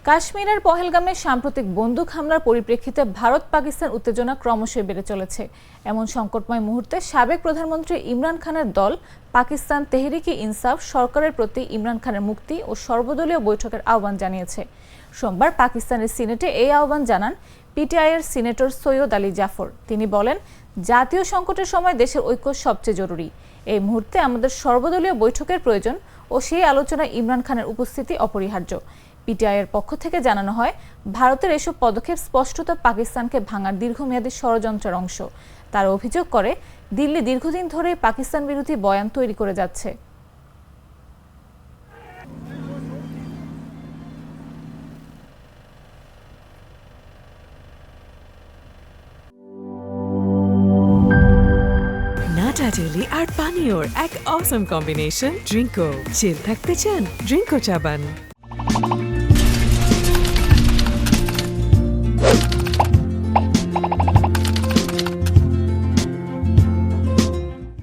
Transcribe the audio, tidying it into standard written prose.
কাশ্মীরের পহেলগামে সাম্প্রতিক বন্দুক হামলার পরিপ্রেক্ষিতে ভারত পাকিস্তান উত্তেজনা ক্রমশই বেড়ে চলেছে। এমন সংকটময় মুহূর্তে সাবেক প্রধানমন্ত্রী ইমরান খানের দল পাকিস্তান তেহরিকে ইনসাফ সরকারের প্রতি ইমরান খানের মুক্তি ও সর্বদলীয় বৈঠকের আহ্বান জানিয়েছে। সোমবার পাকিস্তানের সিনেটে এই আহ্বান জানান পিটিআইয়ের সিনেটর সৈয়দ আলী জাফর। তিনি বলেন, জাতীয় সংকটের সময় দেশের ঐক্য সবচেয়ে জরুরি। এই মুহূর্তে আমাদের সর্বদলীয় বৈঠকের প্রয়োজন ও সেই আলোচনায় ইমরান খানের উপস্থিতি অপরিহার্য। পিটিআইয়ের পক্ষ থেকে জানানো হয়, ভারতের এসব পদক্ষেপ স্পষ্টত পাকিস্তানকে ভাঙার দীর্ঘমেয়াদী ষড়যন্ত্রের অংশ। তারা অভিযোগ করে, দিল্লি দীর্ঘদিন ধরে পাকিস্তান বিরোধী বয়ান তৈরি করে যাচ্ছে। নাটা জেলি আর পানীয়র এক অসম কম্বিনেশন ড্রিঙ্কো। চিল থাকতে চান, ড্রিঙ্কো চাবান।